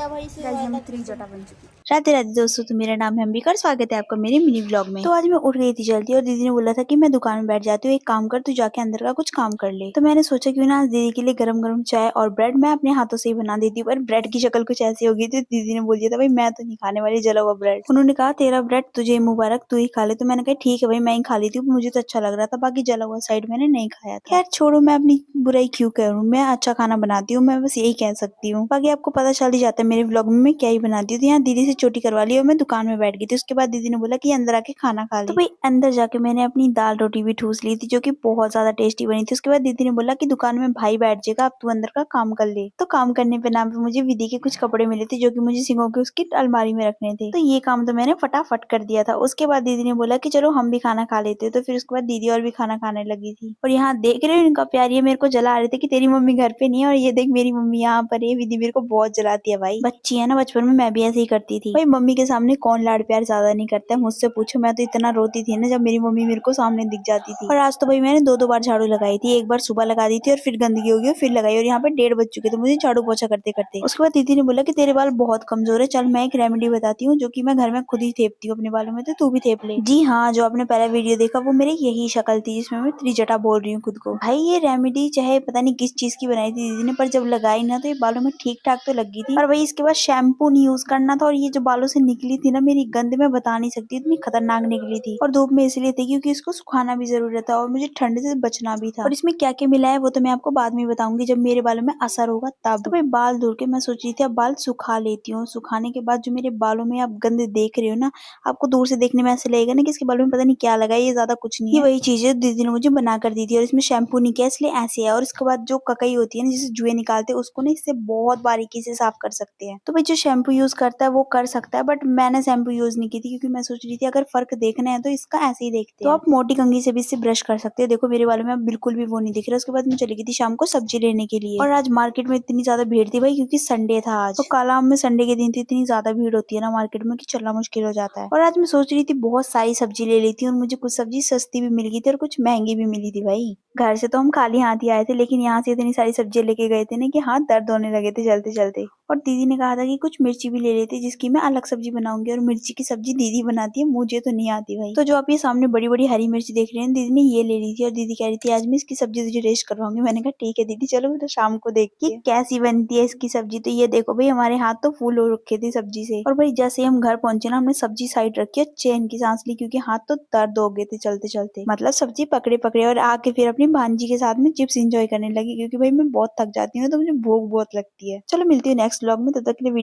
भाई से गाइस हम वादा 3 कर। जटा बन चुकी। राधे राधे दोस्तों, तो मेरा नाम है अंबिका और स्वागत है आपका मेरे मिनी व्लॉग में। तो आज मैं उठ गई थी जल्दी और दीदी ने बोला था कि मैं दुकान में बैठ जाती हूँ, एक काम कर तू जाके अंदर का कुछ काम कर ले। तो मैंने सोचा क्यों ना आज दीदी के लिए गरम गरम चाय और ब्रेड मैं अपने हाथों से ही बना देती हूँ। पर ब्रेड की शक्ल कुछ ऐसी हो गई थी, दीदी ने बोल दिया था भाई मैं तो नहीं खाने वाली जला हुआ ब्रेड। उन्होंने कहा तेरा ब्रेड तुझे मुबारक, तू ही खा ले। तो मैंने कहा ठीक है भाई मैं ही खा लेती हूँ, मुझे तो अच्छा लग रहा था, बाकी जला हुआ साइड मैंने नहीं खाया था। खैर छोड़ो, मैं अपनी बुराई क्यों करूँ, मैं अच्छा खाना बनाती हूँ, मैं बस यही कह सकती हूँ। बाकी आपको पता चल ही जाता है मेरे व्लॉग में मैं क्या ही बनाती हूँ। तो यहाँ दीदी से चोटी करवा ली और मैं दुकान में बैठ गई थी। उसके बाद दीदी ने बोला कि अंदर आके खाना खा ले। तो भाई अंदर जाके मैंने अपनी दाल रोटी भी ठूस ली थी जो कि बहुत ज्यादा टेस्टी बनी थी। उसके बाद दीदी ने बोला कि दुकान में भाई बैठ जाएगा, अब तू अंदर का काम कर ले। तो काम करने पे नाम पे मुझे विधि के कुछ कपड़े मिले थे जो कि मुझे सिंगों के उसकी अलमारी में रखने थे। तो ये काम तो मैंने फटाफट कर दिया था। उसके बाद दीदी ने बोला कि चलो हम भी खाना खा लेते। तो फिर उसके बाद दीदी और भी खाना खाने लगी थी। और यहाँ देख रहे हो इनका प्यार, ये मेरे को जला रहे थे कि तेरी मम्मी घर पे नहीं है, और ये देख मेरी मम्मी यहाँ पर है। विधि मेरे को बहुत जलाती है भाई, बच्ची है ना, बचपन में मैं भी ऐसे ही करती थी भाई। मम्मी के सामने कौन लाड प्यार ज्यादा नहीं करता है, मुझसे पूछो। मैं तो इतना रोती थी ना जब मेरी मम्मी मेरे को सामने दिख जाती थी। और आज तो भाई मैंने दो बार झाड़ू लगाई थी, एक बार सुबह लगा दी थी और फिर गंदगी हो गई और फिर लगाई, और यहाँ पे 1:30 बज चुके थे मुझे झाड़ू पोछा करते करते। उसके बाद दीदी ने बोला कि तेरे बाल बहुत कमजोर है, चल मैं एक रेमेडी बताती हूँ जो कि मैं घर में खुद ही थेपती हूँ अपने बालों में, तो तू भी थेप ले। जी हाँ, जो आपने पहला वीडियो देखा वो मेरी यही शक्ल थी जिसमें मैं त्रिजटा बोल रही हूँ खुद को। भाई ये रेमेडी चाहे पता नहीं किस चीज की बनाई थी दीदी ने, पर जब लगाई ना तो ये बालों में ठीक ठाक तो लगी थी। और भाई इसके बाद शैम्पू नहीं यूज करना था, और ये जो बालों से निकली थी ना मेरी गंद, मैं बता नहीं सकती, इतनी खतरनाक निकली थी। और धूप में इसलिए थी क्योंकि इसको सुखाना भी जरूरी था और मुझे ठंड से बचना भी था। और इसमें क्या क्या मिला है वो तो मैं आपको बाद में बताऊंगी जब मेरे बालों में असर होगा तब। तो भाई बाल धुल के मैं सोच रही थी अब बाल सुखा लेती हूँ। सुखाने के बाद जो मेरे बालों में आप गंद देख रहे हो ना, आपको दूर से देखने में ऐसे लगेगा ना कि इसके बालों में पता नहीं क्या लगा है, ये ज्यादा कुछ नहीं है, ये वही चीज है दीदी ने मुझे बना कर दी थी। और इसमें शैम्पू नहीं किया इसलिए ऐसे है। और इसके बाद जो ककई होती है ना जिसे जुए निकालते हैं, उसको ना इससे बहुत बारीकी से साफ कर सकते हैं। तो भाई जो शैम्पू यूज करता है वो कर सकता है, बट मैंने शैम्पू यूज नहीं की थी क्योंकि मैं सोच रही थी अगर फर्क देखना है तो इसका ऐसे ही देखते हैं। तो आप मोटी कंघी से भी इससे ब्रश कर सकते हैं। देखो मेरे बालों में अब बिल्कुल भी वो नहीं दिख रहा। उसके बाद मैं चली गई थी शाम को सब्जी लेने के लिए, और आज मार्केट में इतनी ज्यादा भीड़ थी भाई क्योंकि संडे था आज। तो काला आम में संडे के दिन तो इतनी ज्यादा भीड़ होती है ना मार्केट में कि चलना मुश्किल हो जाता है। और आज मैं सोच रही थी बहुत सारी सब्जी ले ली थी, और मुझे कुछ सब्जी सस्ती भी मिल गई थी और कुछ महंगी भी मिली थी भाई। घर से तो हम खाली हाथ ही आए थे, लेकिन यहाँ से इतनी सारी सब्जियां लेके गए थे ना कि हाथ दर्द होने लगे थे चलते चलते। और दीदी ने कहा था कि कुछ मिर्ची भी ले लेती जिसकी मैं अलग सब्जी बनाऊंगी, और मिर्ची की सब्जी दीदी बनाती है, मुझे तो नहीं आती भाई। तो जो आप ये सामने बड़ी बड़ी हरी मिर्ची देख रहे हैं दीदी ने ये ले ली थी, और दीदी कह रही थी आज मैं इसकी सब्जी तुझे टेस्ट करवाऊंगी। मैंने कहा ठीक है दीदी चलो, तो शाम को देखती है कैसी बनती है इसकी सब्जी। तो ये देखो भाई हमारे हाथ तो फूल हो रखे थे सब्जी से। और भाई जैसे हम घर पहुंचे ना हमने सब्जी साइड रखी और चैन की सांस ली क्योंकि हाथ तो दर्द हो गए थे चलते चलते, मतलब सब्जी पकड़े पकड़े। और आके फिर अपनी भांजी के साथ में चिप्स एंजॉय करने लगी क्योंकि भाई मैं बहुत थक जाती हूँ तो मुझे भूख बहुत लगती है। चलो मिलती है नेक्स्ट व्लॉग में, तब तक के लिए